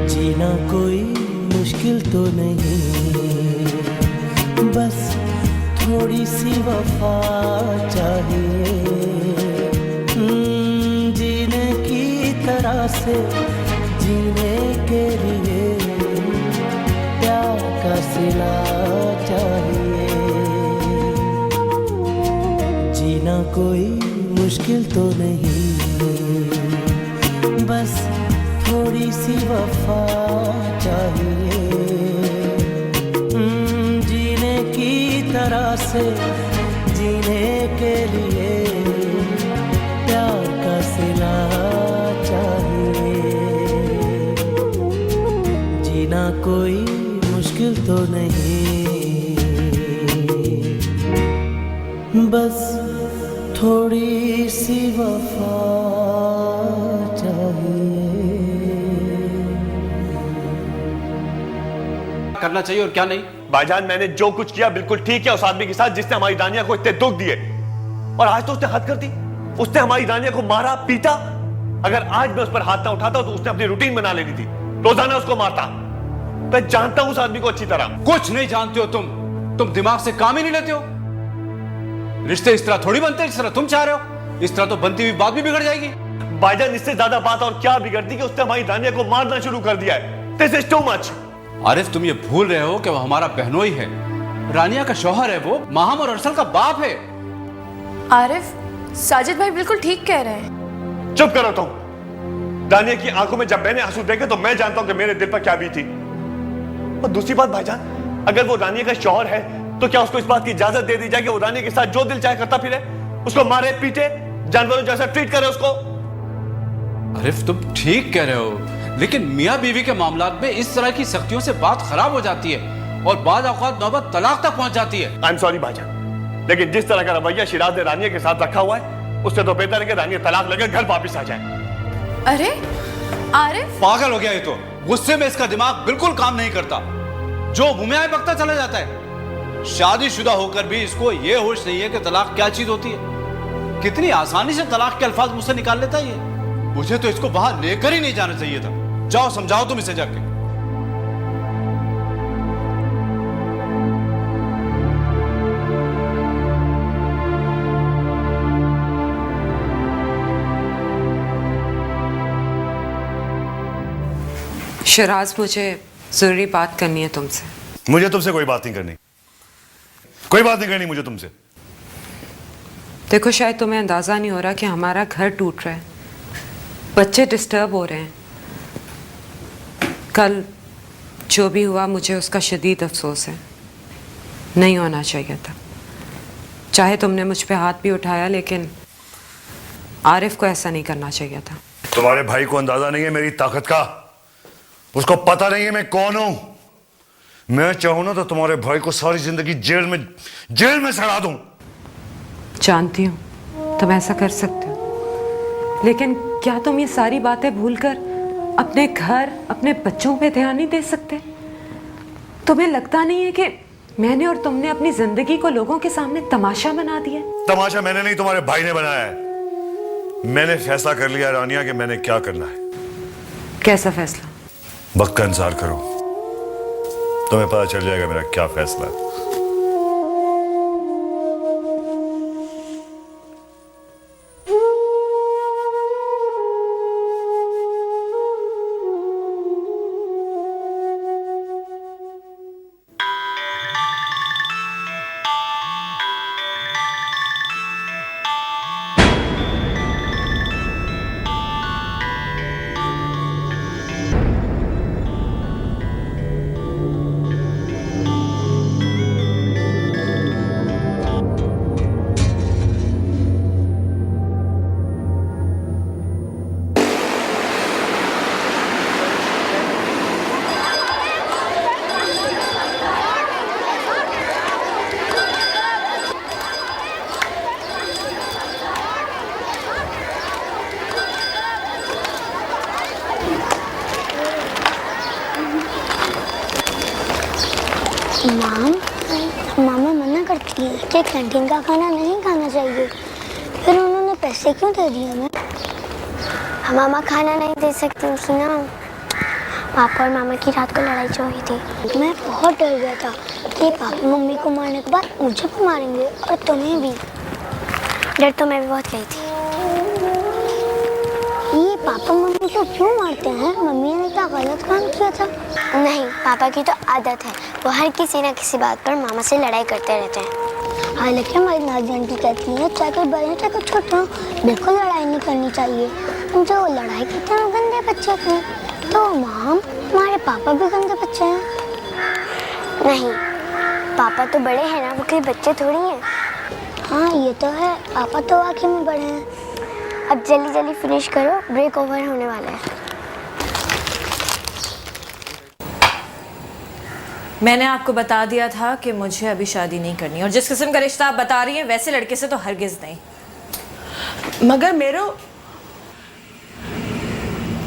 जीना कोई मुश्किल तो नहीं, बस थोड़ी सी वफा चाहिए। जीने की तरह से जीने के लिए प्यार का सिला चाहिए। जीना कोई मुश्किल तो नहीं, बस थोड़ी सी वफा चाहिए। जीने की तरह से जीने के लिए प्यार का सिला चाहिए। जीना कोई मुश्किल तो नहीं, बस थोड़ी सी वफा चाहिए। करना चाहिए और क्या नहीं। भाईजान, मैंने जो कुछ किया बिल्कुल ठीक है उस आदमी के साथ जिसने हमारी रानिया को इतने दुख दिए, और आज तो उसने हद कर दी। उसने हमारी रानिया को मारा पीटा। अगर आज मैं उस पर हाथ ना उठाता तो उसने अपनी रूटीन बना लेनी थी, रोजाना उसको मारता। मैं जानता हूं उस आदमी को अच्छी तरह। कुछ नहीं जानते हो तुम दिमाग से काम ही नहीं लेते हो। रिश्ते इस तरह थोड़ी बनते जिस तरह तुम चाह रहे हो। इस तरह तो बनती हुई बात भी बिगड़ जाएगी। भाईजान, इससे ज्यादा बात और क्या बिगड़ती कि उसने हमारी रानिया को मारना शुरू कर दिया है। This is too much. Arif, तुम ये भूल रहे हो कि वो हमारा बहनोई है। रानिया का शौहर है, वो माहम और अरसल का बाप है। आरिफ, साजिद भाई बिल्कुल ठीक कह रहे हैं। चुप करो तुम। रानिया की आंखों में जब मैंने आंसू देखे तो मैं जानता हूं कि मेरे दिल पर क्या बीती। और दूसरी बात भाईजान, अगर वो रानिया का शौहर है तो क्या उसको इस बात की इजाजत दे दी जाए कि वो रानिया के साथ जो दिल चाहे करता फिरे, उसको मारे पीटे, जानवरों जैसा ट्रीट करे उसको? आरिफ, तुम ठीक कह रहे हो, लेकिन मियां बीवी के मामलात में इस तरह की सख्तियों से बात खराब हो जाती है और बाद औक़ात नौबत तलाक तक पहुंच जाती है। आई एम सॉरी भाईजान, लेकिन जिस तरह का रवैया शिराज ने रानिया के साथ रखा हुआ है, उससे तो बेहतर है कि रानिया तलाक लेकर घर वापस आ जाए। अरे आरिफ, पागल हो गया ये तो। गुस्से में इसका दिमाग बिल्कुल काम नहीं करता, जो मुंह में आए बकता चला जाता है। शादीशुदा होकर भी इसको ये होश नहीं है कि तलाक क्या चीज होती है। कितनी आसानी से तलाक के अल्फाज मुझसे निकाल लेता है ये। मुझे तो इसको बाहर लेकर ही नहीं जाना चाहिए था। जाओ समझाओ तुम इसे जाके। शिराज, मुझे जरूरी बात करनी है तुमसे। मुझे तुमसे कोई बात नहीं करनी, कोई बात नहीं करनी मुझे तुमसे। देखो, शायद तुम्हें अंदाजा नहीं हो रहा कि हमारा घर टूट रहा है, बच्चे डिस्टर्ब हो रहे हैं। कल जो भी हुआ मुझे उसका शदीद अफसोस है। नहीं होना चाहिए था। चाहे तुमने मुझ पे हाथ भी उठाया, लेकिन आरिफ को ऐसा नहीं करना चाहिए था। तुम्हारे भाई को अंदाजा नहीं है मेरी ताकत का। उसको पता नहीं है मैं कौन हूं। मैं चाहूं ना तो तुम्हारे भाई को सारी जिंदगी जेल में सड़ा दूं। जानती हूँ तुम ऐसा कर सकते हो, लेकिन क्या तुम ये सारी बातें भूलकर अपने घर, अपने बच्चों पे ध्यान नहीं दे सकते? तुम्हें लगता नहीं है कि मैंने और तुमने अपनी जिंदगी को लोगों के सामने तमाशा बना दिया? तमाशा मैंने नहीं, तुम्हारे भाई ने बनाया है। मैंने फैसला कर लिया रानिया कि मैंने क्या करना है। कैसा फैसला? वक्त का इंतजार करो, तुम्हें पता चल जाएगा मेरा क्या फैसला है। कि कैंटीन का खाना नहीं खाना चाहिए, फिर उन्होंने पैसे क्यों दे दिए हमें? मामा खाना नहीं दे सकती थी ना। पापा और मामा की रात को लड़ाई हो गई थी। मैं बहुत डर गया था कि पापा मम्मी को मारने के बाद मुझे भी मारेंगे और तुम्हें भी। डर तो मैं भी बहुत गई थी। ये पापा मम्मी को क्यों मारते हैं? मम्मी ने क्या गलत काम किया था? नहीं, पापा की तो आदत है, वो हर किसी न किसी बात पर मामा से लड़ाई करते रहते हैं। हालांकि हमारी नाजी आंटी कहती है चाहे कोई बड़े चाहे कोई छोटे हो, बिल्कुल लड़ाई नहीं करनी चाहिए। जो लड़ाई करते हैं वो गंदे बच्चे होते हैं। तो माम, हमारे पापा भी गंदे बच्चे हैं? नहीं, पापा तो बड़े हैं ना, वो कोई बच्चे थोड़ी हैं। हाँ ये तो है, पापा तो वाकई में बड़े हैं। अब जल्दी जल्दी फिनिश करो, ब्रेक ओवर होने वाला है। मैंने आपको बता दिया था कि मुझे अभी शादी नहीं करनी, और जिस किस्म का रिश्ता आप बता रही हैं वैसे लड़के से तो हरगिज नहीं। मगर मेरो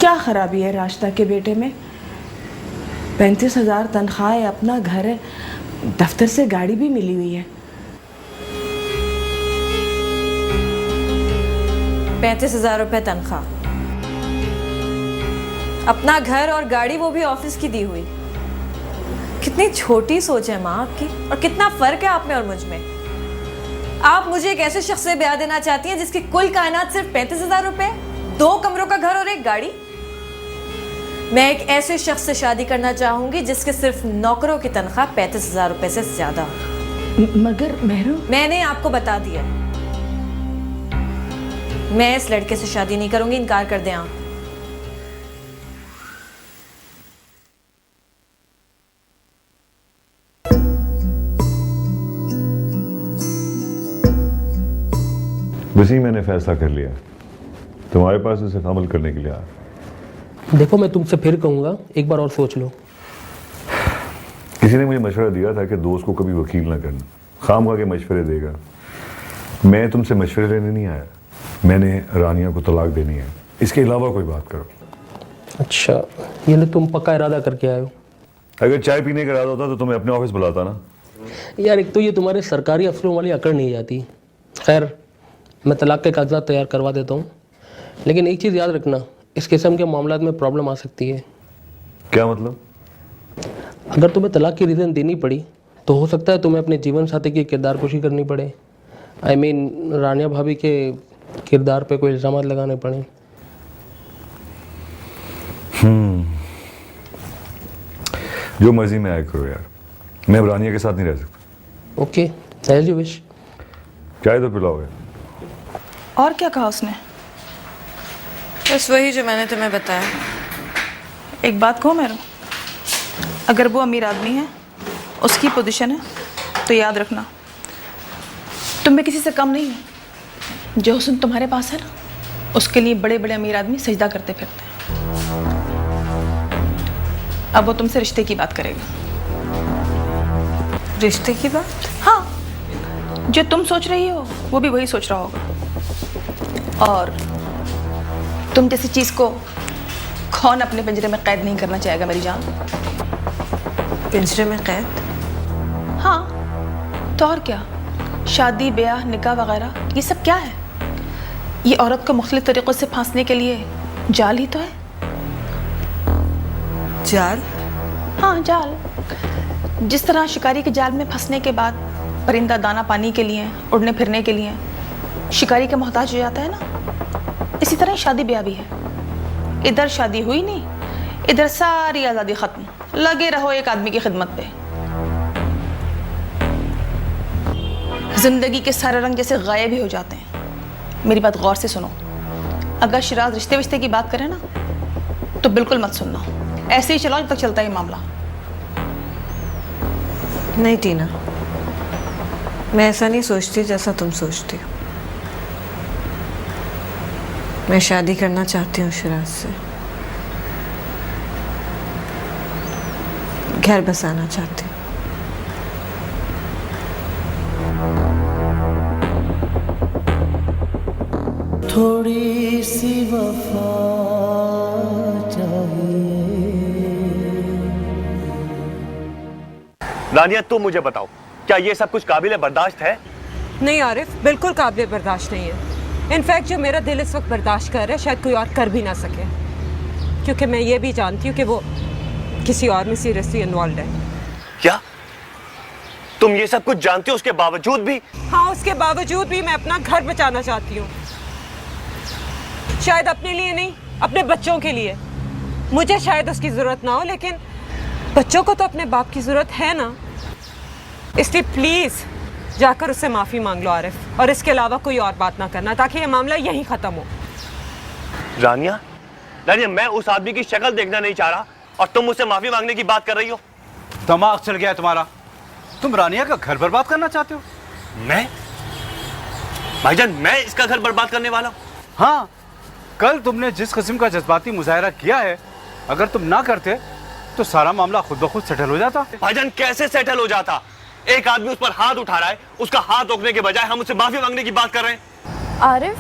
क्या खराबी है रास्ता के बेटे में? 35,000 तनख्वाह है, अपना घर है, दफ्तर से गाड़ी भी मिली हुई है। 35,000 रुपये तनख्वाह, अपना घर और गाड़ी, वो भी ऑफिस की दी हुई। कितनी छोटी सोच है माँ आपकी, और कितना फर्क है आप में और मुझ में। आप मुझे एक ऐसे शख्स से ब्याह देना चाहती हैं जिसकी कुल कायनात सिर्फ 35,000 रुपए, 2 कमरों का घर और एक गाड़ी। मैं एक ऐसे शख्स से शादी करना चाहूंगी जिसके सिर्फ नौकरों की तनख्वाह 35,000 रुपए से ज्यादा हो। मगर मेहरू, मैंने आपको बता दिया, मैं इस लड़के से शादी नहीं करूंगी, इनकार कर दें आप। वैसे ही मैंने फैसला कर लिया, तुम्हारे पास उसे अमल करने के लिए आया। देखो मैं तुमसे फिर कहूँगा, एक बार और सोच लो। किसी ने मुझे मशवरा दिया था कि दोस्त को कभी वकील ना करना, खामखा के मशवरे देगा। मैं तुमसे मशवरे लेने नहीं आया, मैंने रानिया को तलाक देनी है, इसके अलावा कोई बात करो। अच्छा, ये तुम पक्का इरादा करके आए हो? अगर चाय पीने का इरादा होता तो तुम्हें अपने ऑफिस बुलाता ना। यार एक तो ये तुम्हारे सरकारी अफसरों वाली अकड़ नहीं जाती। खैर, मैं तलाक के कागजात तैयार करवा देता हूँ, लेकिन एक चीज़ याद रखना, इस किस्म के मामलात में प्रॉब्लम आ सकती है। क्या मतलब? अगर तुम्हें तलाक की रीज़न देनी पड़ी तो हो सकता है तुम्हें अपने जीवन साथी की किरदारकुशी करनी पड़े। I mean, रानिया भाभी के किरदार पे कोई इल्ज़ाम लगाने पड़े। जो मर्जी में आया करो यार, मैं अब रानिया के साथ नहीं रह सकता। Okay, as you wish. चाय तो पिलाओगे? और क्या कहा उसने? बस वही जो मैंने तुम्हें बताया। एक बात कहूँ मेरू, अगर वो अमीर आदमी है, उसकी पोजीशन है, तो याद रखना तुम में किसी से कम नहीं हो। जो हुस्न तुम्हारे पास है ना, उसके लिए बड़े बड़े अमीर आदमी सजदा करते फिरते हैं। अब वो तुमसे रिश्ते की बात करेगा। रिश्ते की बात? हाँ, जो तुम सोच रही हो वो भी वही सोच रहा होगा। और तुम जैसी चीज को कौन अपने पिंजरे में कैद नहीं करना चाहेगा मेरी जान? पिंजरे में कैद? हाँ, तो और क्या? शादी, ब्याह, निकाह वगैरह, ये सब क्या है? ये औरत को मुख्तलिफ तरीक़ों से फांसने के लिए जाल ही तो है। जाल? हाँ, जाल। जिस तरह शिकारी के जाल में फंसने के बाद परिंदा दाना पानी के लिए, उड़ने फिरने के लिए शिकारी का मोहताज हो जाता है ना, इसी तरह शादी ब्याह भी है। इधर शादी हुई नहीं, इधर सारी आज़ादी ख़त्म, लगे रहो एक आदमी की खिदमत पे। जिंदगी के सारे रंग जैसे गायब ही हो जाते हैं। मेरी बात गौर से सुनो, अगर शिराज रिश्ते विश्ते की बात करे ना, तो बिल्कुल मत सुनना, ऐसे ही चलाओ जब तक चलता है ये मामला। नहीं टीना, मैं ऐसा नहीं सोचती जैसा तुम सोचती हो। मैं शादी करना चाहती हूँ शिराज से, घर बसाना चाहती हूँ। थोड़ी सी वफा चाहिए। रानिया तुम मुझे बताओ, क्या ये सब कुछ काबिल बर्दाश्त है? नहीं आरिफ, बिल्कुल काबिल बर्दाश्त नहीं है। इनफैक्ट जो मेरा दिल इस वक्त बर्दाश्त कर रहा है शायद कोई और कर भी ना सके, क्योंकि मैं ये भी जानती हूँ कि वो किसी और में सीरियसली इन्वॉल्व है। क्या तुम ये सब कुछ जानते हो उसके बावजूद भी? हाँ, उसके बावजूद भी मैं अपना घर बचाना चाहती हूँ। शायद अपने लिए नहीं, अपने बच्चों के लिए। मुझे शायद उसकी जरूरत ना हो, लेकिन बच्चों को तो अपने बाप की जरूरत है ना। इसलिए प्लीज जाकर उससे माफी मांग लो आरिफ, और इसके अलावा कोई और बात ना करना, ताकि ये मामला यहीं खत्म हो। रानिया, रानिया, मैं उस आदमी की शक्ल देखना नहीं चाह रहा और तुम मुझसे माफी मांगने की बात कर रही हो। दिमाग चल गया है तुम्हारा? तुम रानिया का घर बर्बाद करना चाहते हो? मैं? भाईजान, मैं इसका घर बर्बाद करने वाला हूं? हाँ, कल तुमने जिस किस्म का जज्बाती मुजाहरा किया है, अगर तुम ना करते तो सारा मामला खुद ब खुद सेटल हो जाता। भाईजान, कैसे सेटल हो जाता? एक आदमी उस पर हाथ उठा रहा है, उसका हाथ रोकने के बजाय हम उससे माफी मांगने की बात कर रहे हैं। आरिफ,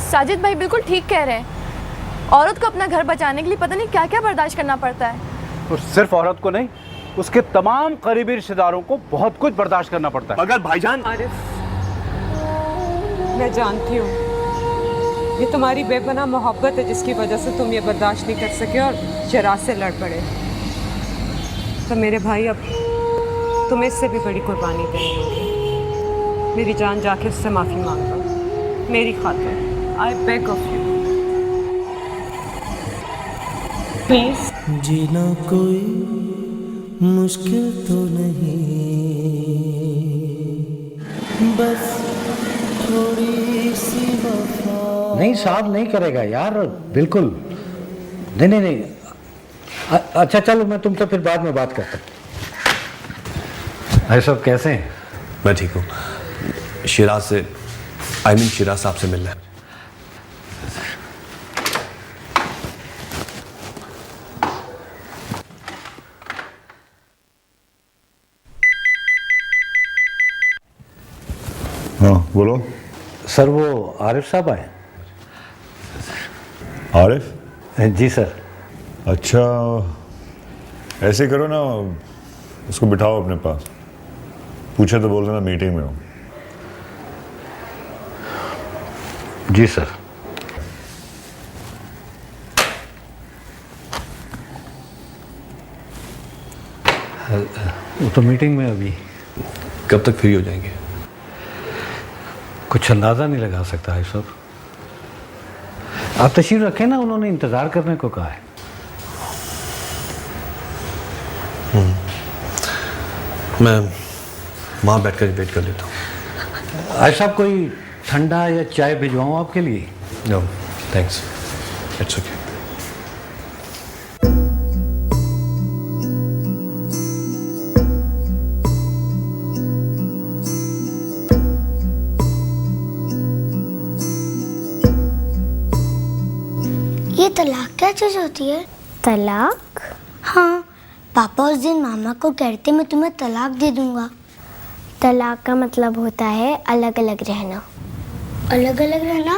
साजिद भाई बिल्कुल ठीक कह रहे हैं। औरत को अपना घर बचाने के लिए पता नहीं क्या क्या बर्दाश्त करना पड़ता है। और सिर्फ औरत को नहीं, उसके तमाम करीबी रिश्तेदारों को बहुत कुछ बर्दाश्त करना पड़ता है। मगर भाईजान, आरिफ, मैं जानती हूँ ये तुम्हारी बेपनाह मोहब्बत है जिसकी वजह से तुम ये बर्दाश्त नहीं कर सके और शराब से लड़ पड़े। तो मेरे भाई, अब तुम्हें इससे भी बड़ी कुर्बानी देनी होगी। मेरी जान, जाके उससे माफी मांग लो मेरी खातिर। I beg of you, please. जीना कोई मुश्किल तो नहीं, बस थोड़ी सी वफा। नहीं साहब, नहीं करेगा यार, बिल्कुल नहीं नहीं नहीं। अच्छा चलो, मैं तुमसे फिर बाद में बात करता हूँ। अरे सब कैसे हैं? मैं ठीक हूँ। शिराज से, शिराज साहब से मिलना है। हाँ बोलो। सर वो आरिफ साहब आए। आरिफ? जी सर। अच्छा, ऐसे करो ना, उसको बिठाओ अपने पास, पूछे तो बोल देना मीटिंग में हो। जी सर। वो तो मीटिंग में अभी। कब तक फ्री हो जाएंगे? कुछ अंदाज़ा नहीं लगा सकता है सर। आप तशरीफ रखें ना, उन्होंने इंतज़ार करने को कहा है। मैं वहाँ बैठकर वेट कर लेता हूँ। आज साहब कोई ठंडा या चाय भिजवाऊँ आपके लिए? No thanks, it's okay. ये तलाक क्या चीज़ होती है? तलाक? हाँ, पापा उस दिन मामा को कहते मैं तुम्हें तलाक दे दूंगा। तलाक का मतलब होता है अलग अलग रहना। अलग अलग रहना?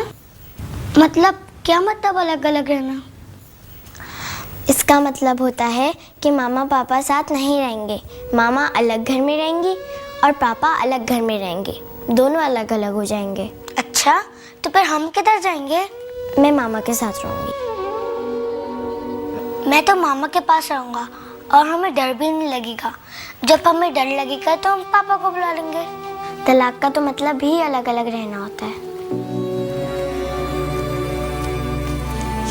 मतलब क्या मतलब अलग अलग रहना? इसका मतलब होता है कि मामा पापा साथ नहीं रहेंगे। मामा अलग घर में रहेंगी और पापा अलग घर में रहेंगे। दोनों अलग अलग हो जाएंगे। अच्छा, तो फिर हम किधर जाएंगे? मैं मामा के साथ रहूंगी। मैं तो मामा के पास रहूंगा और हमें डर भी नहीं लगेगा। जब हमें डर लगेगा तो हम पापा को बुला लेंगे। तलाक का तो मतलब ही अलग अलग रहना होता है।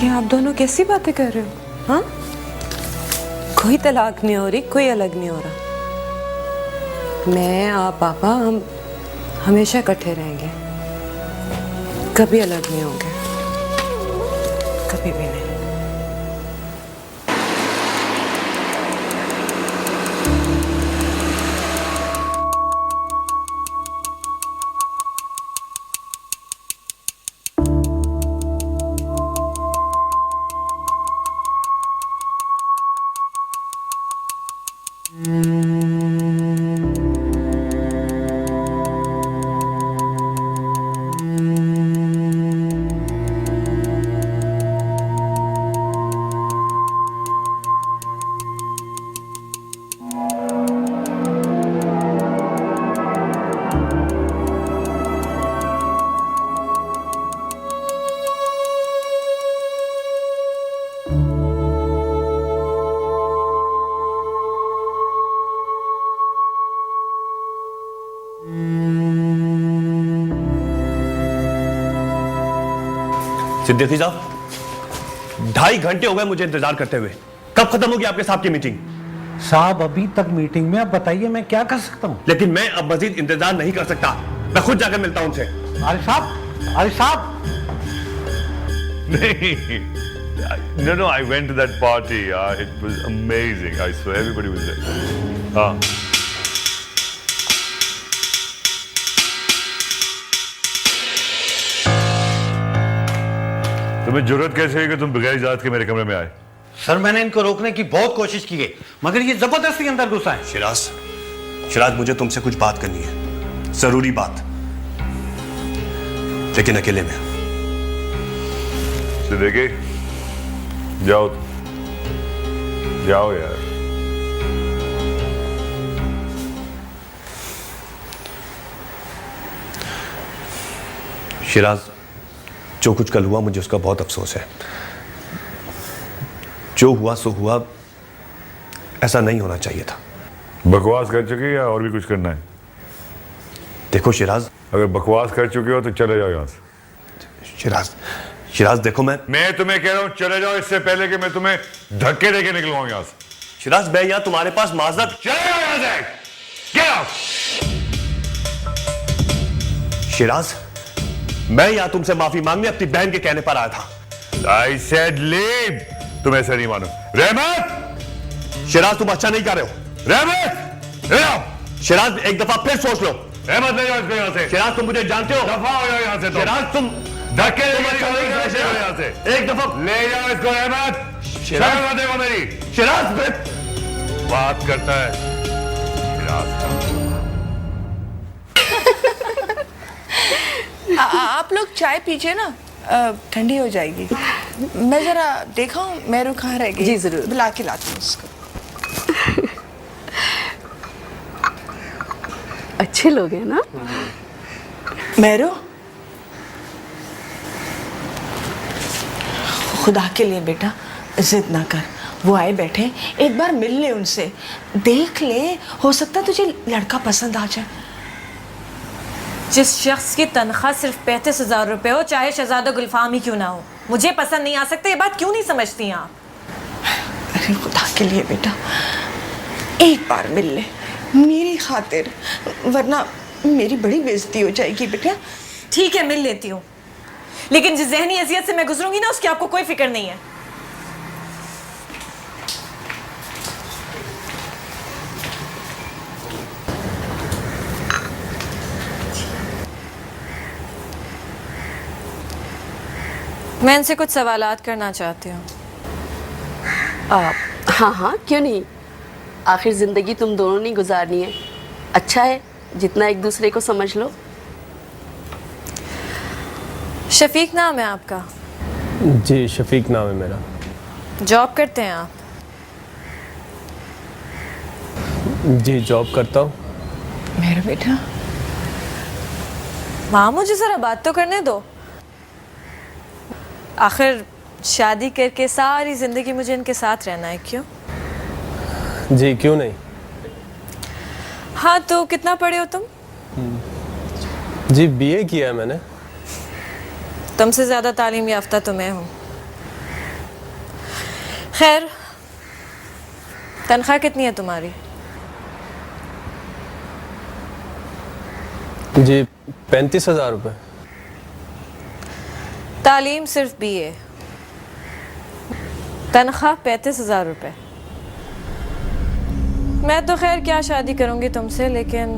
ये आप दोनों कैसी बातें कर रहे हो? हाँ, कोई तलाक नहीं हो रही, कोई अलग नहीं हो रहा। मैं, आप, पापा, हम हमेशा इकट्ठे रहेंगे, कभी अलग नहीं होंगे, कभी भी नहीं। सिद्दीकी साहब, 2.5 घंटे हो गए मुझे इंतजार करते हुए। कब खत्म होगी आपके साहब की मीटिंग? साहब अभी तक मीटिंग में, आप बताइए मैं क्या कर सकता हूँ? लेकिन मैं अब मजीद इंतजार नहीं कर सकता, मैं खुद जाकर मिलता हूं उनसे। आरिफ साहब नहीं, no, I went to that party. It was amazing. I swear, everybody was there. हाँ। तुम्हें जुर्रत कैसे हुई कि तुम बगैर इजाजत के मेरे कमरे में आए? सर मैंने इनको रोकने की बहुत कोशिश की है, मगर ये जबरदस्ती अंदर घुसा है। शिराज, मुझे तुमसे कुछ बात करनी है, जरूरी बात, लेकिन अकेले में। सिद्दीकी, जाओ यार। शिराज, जो कुछ कल हुआ मुझे उसका बहुत अफसोस है। जो हुआ सो हुआ, ऐसा नहीं होना चाहिए था। बकवास कर चुके या और भी कुछ करना है? देखो शिराज, अगर बकवास कर चुके हो तो चले जाओ यहाँ से। शिराज देखो, मैं तुम्हें कह रहा हूँ चले जाओ, इससे पहले कि मैं तुम्हें धक्के देके निकलवाऊं यहाँ से। शिराज, मैं यहाँ तुम्हारे पास माजरत। चले जाओ यहाँ से। Get out! शिराज, मैं यहाँ तुमसे माफी मांगने अपनी बहन के कहने पर आया था। I said leave. तुम ऐसा नहीं मानो। रहमत! शिराज, तुम अच्छा नहीं कर रहे हो। रहमत! शिराज, एक दफा फिर सोच लो। रहमत ले जाओ इसको यहाँ से। शिराज, तुम मुझे जानते हो। दफा हो जाओ यहाँ से। शिराज, तुम धक्के यहाँ से। एक दफा ले जाओ इसको। रहमत! शर्म देखो मेरी। शिराज, बात करता है आप लोग चाय पीजिए ना, ठंडी हो जाएगी। मैं जरा देखा हूँ मेरू कहाँ रह गई। जी जरूर, बुला के लाती हूँ उसको। अच्छे लोग हैं ना मेरू, खुदा के लिए बेटा जिद ना कर, वो आए बैठे, एक बार मिल ले उनसे, देख ले, हो सकता है तुझे लड़का पसंद आ जाए। जिस शख्स की तनख्वाह सिर्फ 35,000 रुपए हो, चाहे शहजादा गुलफाम ही क्यों ना हो, मुझे पसंद नहीं आ सकते। ये बात क्यों नहीं समझती आप? अरे खुदा के लिए बेटा एक बार मिल ले मेरी खातिर, वरना मेरी बड़ी बेइज्जती हो जाएगी बेटा। ठीक है, मिल लेती हूँ, लेकिन जिस ज़हनी अजियत से मैं गुजरूंगी ना, उसकी आपको कोई फिक्र नहीं है। मैं इनसे कुछ सवालात करना चाहती हूँ। हाँ हाँ, क्यों नहीं। आखिर ज़िंदगी तुम दोनों ने गुजारनी है, अच्छा है जितना एक दूसरे को समझ लो। शफीक नाम है आपका? जी शफीक नाम है मेरा। जॉब करते हैं आप? जी जॉब करता हूँ। मेरा बेटा, माँ मुझे ज़रा बात तो करने दो। आखिर शादी करके सारी ज़िंदगी मुझे इनके साथ रहना है, क्यों? जी क्यों नहीं। हाँ, तो कितना पढ़े हो तुम? जी बीए किया है मैंने। तुमसे ज़्यादा तालीम याफ्ता तो मैं हूँ। खैर, तनख्वाह कितनी है तुम्हारी? जी 35,000 रुपये। तालीम सिर्फ बीए, तनख्वाह 35,000 रुपये। मैं तो खैर क्या शादी करूँगी तुमसे, लेकिन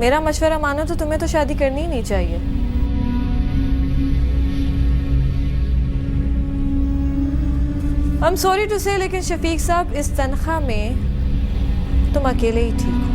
मेरा मशवरा मानो तो तुम्हें तो शादी करनी ही नहीं चाहिए। आई एम सॉरी टू से, लेकिन शफीक साहब, इस तनख्वाह में तुम अकेले ही ठीक हो।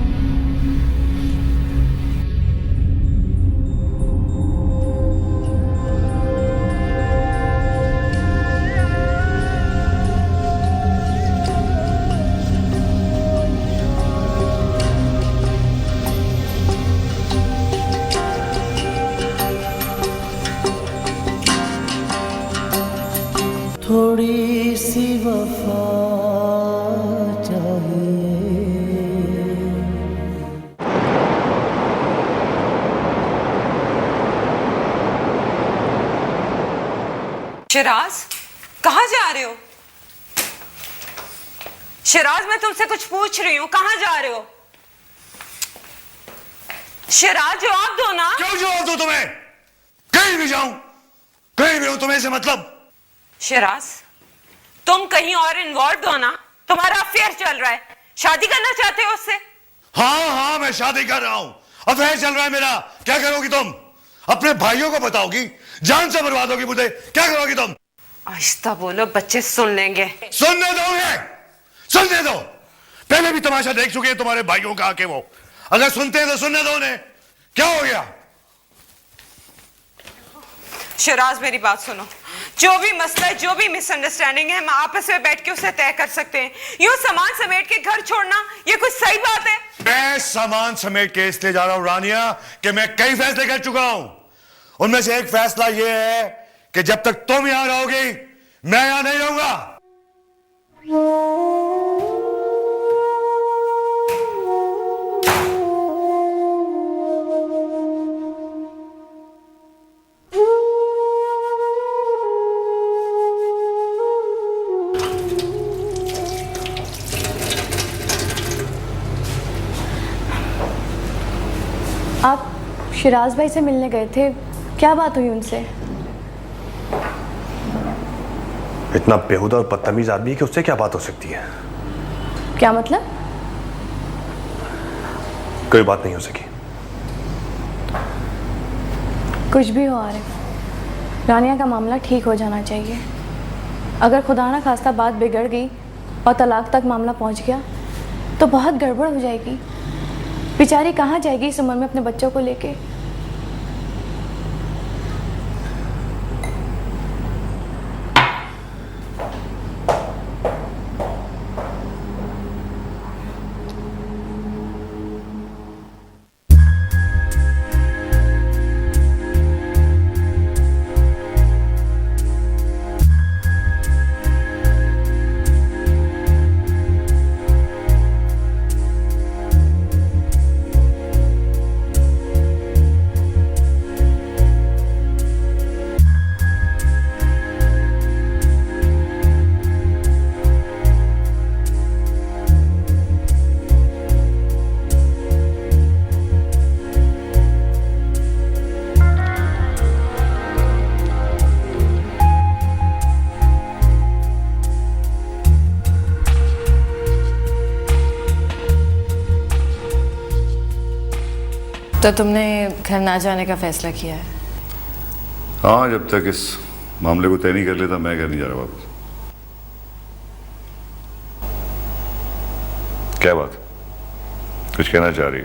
थोड़ी सी वफा चाहिए। शिराज, कहाँ जा रहे हो? शिराज, मैं तुमसे कुछ पूछ रही हूँ, कहाँ जा रहे हो? शिराज, जवाब दो ना। क्यों जवाब दो तुम्हें? कहीं भी जाऊं, कहीं भी हूं, तुम्हें से मतलब? शिराज, तुम कहीं और इन्वॉल्व हो ना? तुम्हारा अफेयर चल रहा है, शादी करना चाहते हो उससे? हाँ, मैं शादी कर रहा हूं, अफेयर चल रहा है मेरा। क्या करोगी तुम? अपने भाइयों को बताओगी? जान से बर्बाद होगी मुझे। क्या करोगी तुम? आहिस्ता बोलो, बच्चे सुन लेंगे। सुनने दो। पहले भी तमाशा देख चुके हैं तुम्हारे भाइयों का आके वो। अगर सुनते हैं तो सुनने दो उन्हें। क्या हो गया? शिराज, मेरी बात सुनो। जो भी मसला है, जो भी मिसअंडरस्टैंडिंग है, हम आपस में बैठ के उसे तय कर सकते हैं। यूं सामान समेट के घर छोड़ना, ये कुछ सही बात है? मैं सामान समेट के इसलिए जा रहा हूं रानिया कि मैं कई फैसले कर चुका हूं। उनमें से एक फैसला यह है कि जब तक तुम यहां रहोगी, मैं यहां नहीं रहूंगा। आप शिराज भाई से मिलने गए थे, क्या बात हुई उनसे? इतना बेहुदा और बदतमीज आदमी कि उससे क्या बात हो सकती है? क्या मतलब? कोई बात नहीं हो सकी। कुछ भी हो आरिफ, रानिया का मामला ठीक हो जाना चाहिए। अगर खुदा ना खास्ता बात बिगड़ गई और तलाक तक मामला पहुंच गया तो बहुत गड़बड़ हो जाएगी। बेचारी कहाँ जाएगी इस उम्र में अपने बच्चों को लेके? तो तुमने घर ना जाने का फैसला किया है? हाँ, जब तक इस मामले को तय नहीं कर लेता मैं घर नहीं जा रहा वापस। क्या बात? कुछ कहना चाह रही?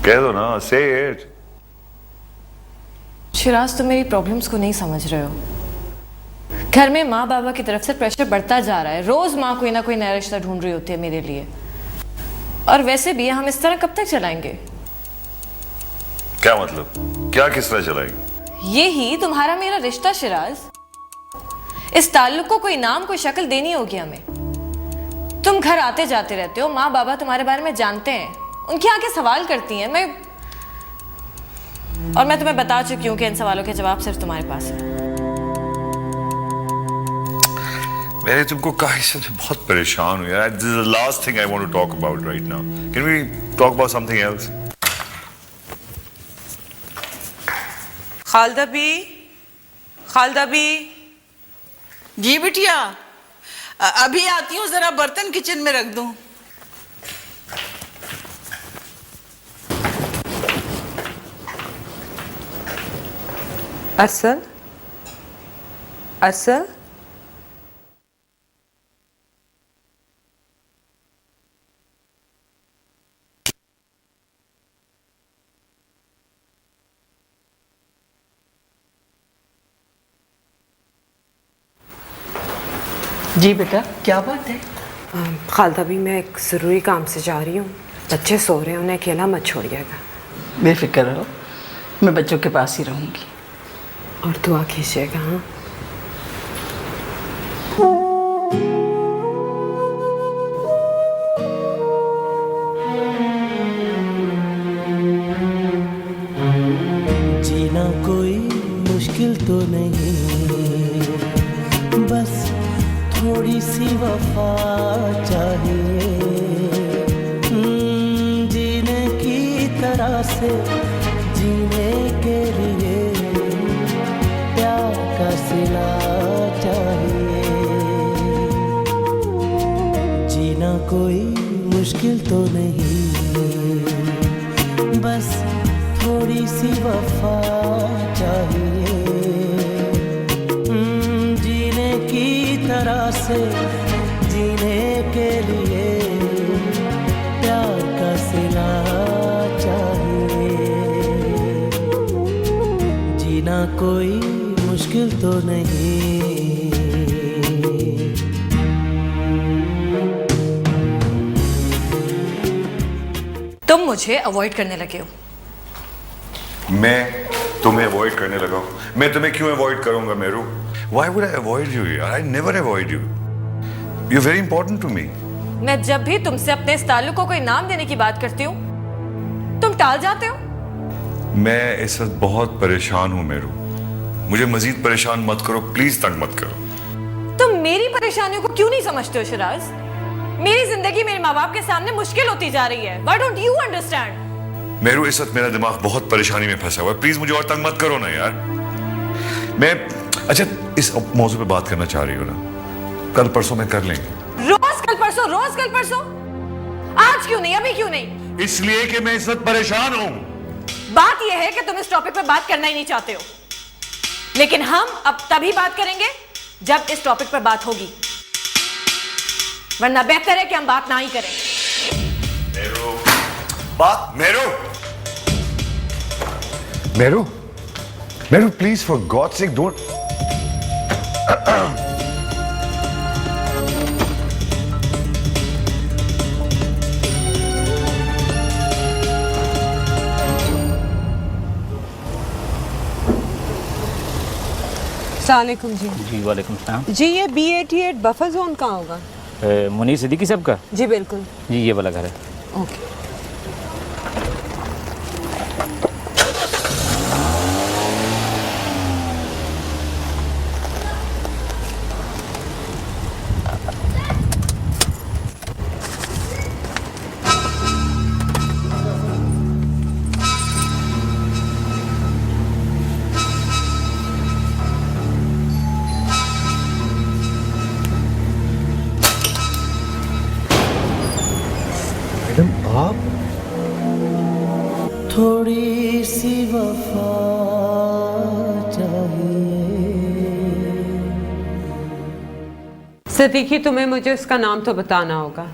कह दो ना, से इट। शिराज, तुम मेरी प्रॉब्लम्स को नहीं समझ रहे हो। घर में माँ बाबा की तरफ से प्रेशर बढ़ता जा रहा है। रोज माँ कोई ना कोई नया रिश्ता ढूंढ रही होती है मेरे लिए। और वैसे भी हम इस तरह कब तक चलाएंगे? क्या मतलब? क्या किस तरह चलाएंगे? ये ही तुम्हारा मेरा रिश्ता शिराज। इस ताल्लुक को कोई नाम, कोई शक्ल देनी होगी हमें। तुम घर आते जाते रहते हो, माँ बाबा तुम्हारे बारे में जानते हैं, उनकी आंखें सवाल करती हैं। मैं तुम्हें बता चुकी हूँ कि इन सवालों के जवाब सिर्फ तुम्हारे पास है। मैंने तुमको कहा से बहुत परेशान हूँ यार। This is the last thing I want to talk about right now. Can we talk about something else? Khalda भी। जी बिटिया, अभी आती हूँ, जरा बर्तन किचन में रख दूं। अरसल, अरसल, जी बेटा, क्या बात है? खालदा भी, मैं एक ज़रूरी काम से जा रही हूँ। बच्चे सो रहे हैं, उन्हें अकेला मत छोड़िएगा। बेफिक्र रहो, मैं बच्चों के पास ही रहूँगी। और दुआ कीजिएगा। हाँ, जीना कोई मुश्किल तो नहीं, थोड़ी सी वफा चाहिए, जीने की तरह से जीने के लिए प्यार का सिला चाहिए। जीना कोई मुश्किल तो नहीं, बस थोड़ी सी वफा चाहिए, जीने की तरह से जीने के लिए प्यार का सिला चाहिए। जीना कोई मुश्किल तो नहीं। तुम मुझे अवॉइड करने लगे हो। मैं तुम्हें अवॉइड करने लगा हूं? मैं तुम्हें क्यों अवॉइड करूंगा Meru? Why would I avoid you? I never avoid you. You're very important to me. मैं जब भी तुमसे अपने इस ताल्लुक को कोई नाम देने की बात करती हूँ, तुम टाल जाते हो। मैं इस वक्त बहुत परेशान हूं मेरू, मुझे मजीद परेशान मत करो प्लीज, तंग मत करो। तुम मेरी परेशानियों को क्यों नहीं समझते हो शिराज? मेरी जिंदगी मेरे माँ बाप के सामने मुश्किल होती जा रही है। Why don't you understand? Meru, इस वक्त मेरा दिमाग बहुत परेशानी में फंसा हुआ है, प्लीज मुझे और तंग मत करो ना यार। मैं अच्छा इस मौजू पे बात करना चाह रही हो ना, कल परसों में कर लेंगे। रोज कल परसों, रोज कल परसों, आज क्यों नहीं, अभी क्यों नहीं? इसलिए कि मैं इस वक्त परेशान हूं। बात यह है कि तुम इस टॉपिक पे बात करना ही नहीं चाहते हो, लेकिन हम अब तभी बात करेंगे जब इस टॉपिक पर बात होगी, वरना बेहतर है कि हम बात ना ही करें। Meru please for god's sake don't. अस्सलामुअलैकुम जी। जी वालेकुम सलाम। जी ये B88 बफर जोन कहाँ होगा? मुनीर सिद्दीकी साहब का? जी बिल्कुल। जी ये वाला घर है। ओके। आप थोड़ी सी वफा चाहिए। सिद्दीकी, तुम्हें मुझे उसका नाम तो बताना होगा।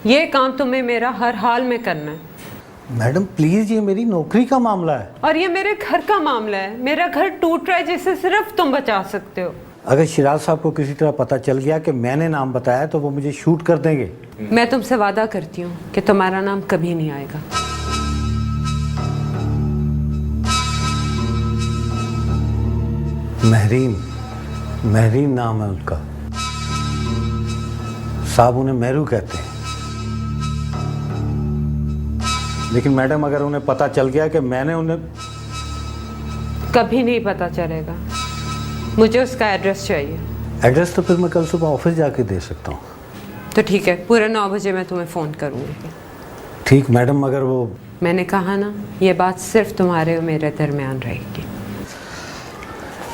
ये काम तुम्हें मेरा हर हाल में करना है। मैडम प्लीज, ये मेरी नौकरी का मामला है। और ये मेरे घर का मामला है। मेरा घर टूट रहा है जिसे सिर्फ तुम बचा सकते हो। अगर शिराज साहब को किसी तरह पता चल गया कि मैंने नाम बताया तो वो मुझे शूट कर देंगे। मैं तुमसे वादा करती हूँ कि तुम्हारा नाम कभी नहीं आएगा। महरीन, महरीन नाम है उनका। साहब उन्हें मेहरू कहते हैं। लेकिन मैडम अगर उन्हें पता चल गया कि मैंने उन्हें, कभी नहीं पता चलेगा। मुझे उसका एड्रेस चाहिए। एड्रेस तो फिर मैं कल सुबह ऑफिस जाके दे सकता हूँ। तो ठीक है, पूरे 9 बजे मैं तुम्हें फ़ोन करूँगी। ठीक मैडम, मगर वो, मैंने कहा ना, ये बात सिर्फ तुम्हारे और मेरे दरमियान रहेगी।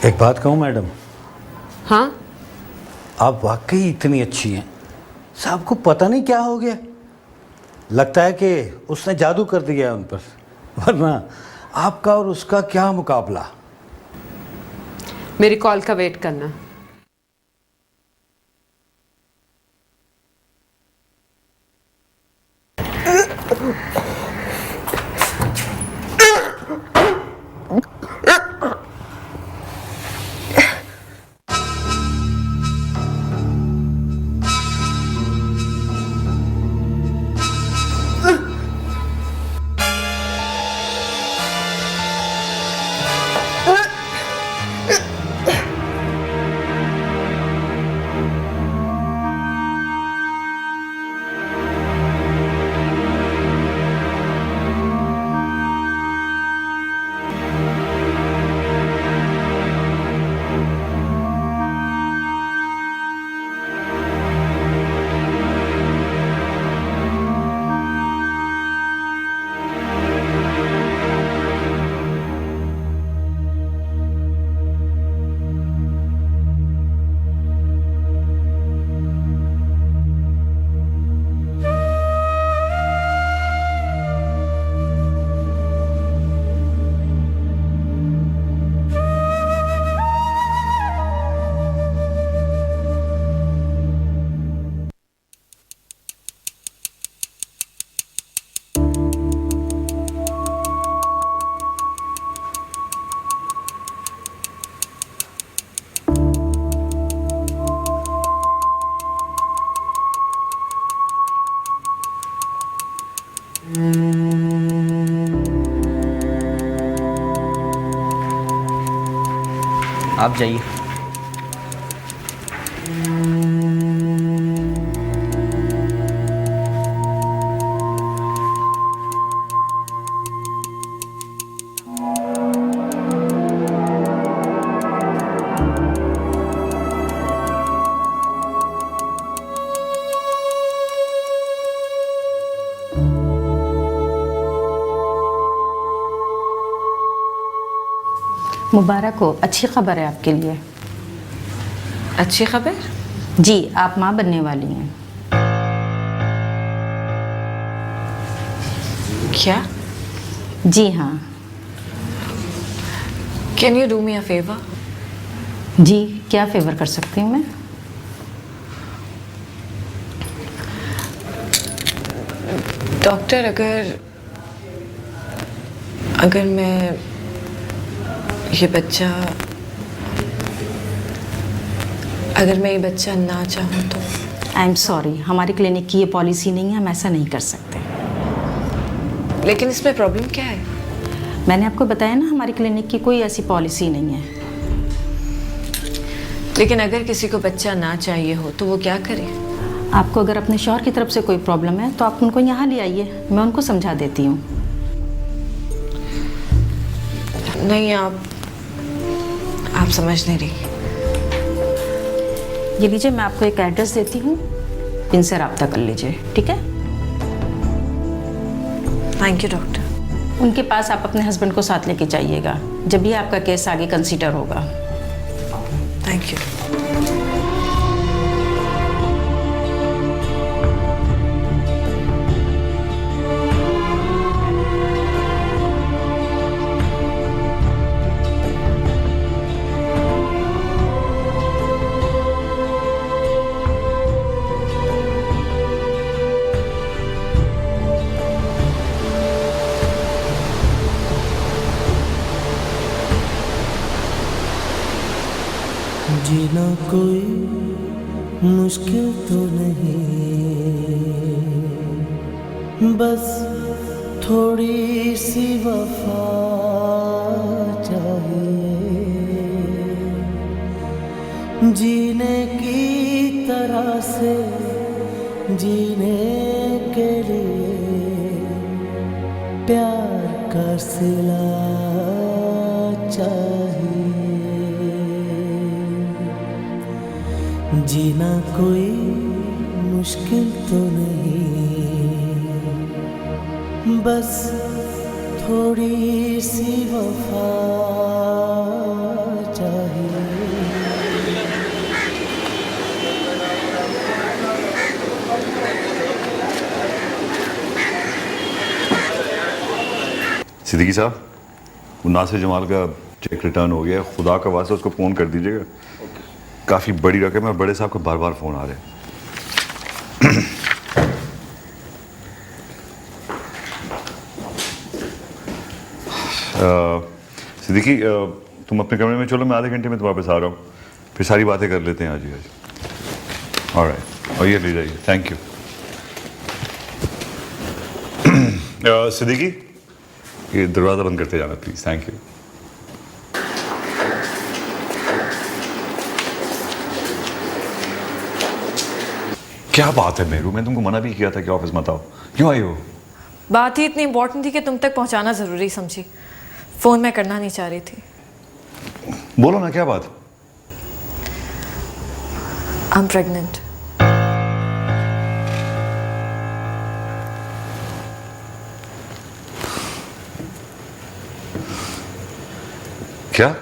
एक बात कहूँ मैडम? हाँ? आप वाकई इतनी अच्छी हैं, साहब को पता नहीं क्या हो गया। लगता है कि उसने जादू कर दिया है उन पर, वरना आपका और उसका क्या मुकाबला। मेरी कॉल का वेट करना। आप जाइए। मुबारक हो, अच्छी खबर है आपके लिए। अच्छी खबर? जी, आप माँ बनने वाली हैं। क्या? जी हाँ। Can you do me a favour? जी, क्या फेवर कर सकती हूँ मैं? डॉक्टर, अगर मैं ये बच्चा ना चाहूँ तो? आई एम सॉरी, हमारी क्लिनिक की ये पॉलिसी नहीं है, हम ऐसा नहीं कर सकते। लेकिन इसमें प्रॉब्लम क्या है? मैंने आपको बताया ना, हमारी क्लिनिक की कोई ऐसी पॉलिसी नहीं है। लेकिन अगर किसी को बच्चा ना चाहिए हो तो वो क्या करे? आपको अगर अपने शौहर की तरफ से कोई प्रॉब्लम है तो आप उनको यहाँ ले आइए, मैं उनको समझा देती हूँ। नहीं, आप समझ नहीं रही। ये लीजिए, मैं आपको एक एड्रेस देती हूँ, इनसे रब्ता कर लीजिए, ठीक है? Thank you doctor. उनके पास आप अपने हस्बैंड को साथ लेके जाइएगा जब भी आपका केस आगे कंसीडर होगा। Thank you. जीना कोई मुश्किल तो नहीं, बस थोड़ी सी वफा चाहिए। जीने की तरह से जीने के लिए प्यार का सिला चाहिए। जीना कोई मुश्किल तो नहीं, बस थोड़ी सी वफा चाहिए। सिद्दीकी साहब, वो नासिर जमाल का चेक रिटर्न हो गया। खुदा का वास्ता उसको फ़ोन कर दीजिएगा। काफ़ी बड़ी रकम है, बड़े साहब को बार बार फ़ोन आ रहे हैं। सिद्दीकी, तुम अपने कमरे में चलो, मैं आधे घंटे में तो वापस आ रहा हूँ, फिर सारी बातें कर लेते हैं आज ही आज। ऑलराइट, और ये ले जाइए। Thank you. सिद्दीकी, ये दरवाज़ा बंद करते जाना प्लीज़। Thank you. क्या बात है मेरू, मैं तुमको मना भी किया था कि ऑफिस मत आओ, क्यों आई हो? बात ही इतनी इंपॉर्टेंट थी कि तुम तक पहुंचाना जरूरी समझी। फोन मैं करना नहीं चाह रही थी। बोलो ना, क्या बात? I am pregnant. क्या?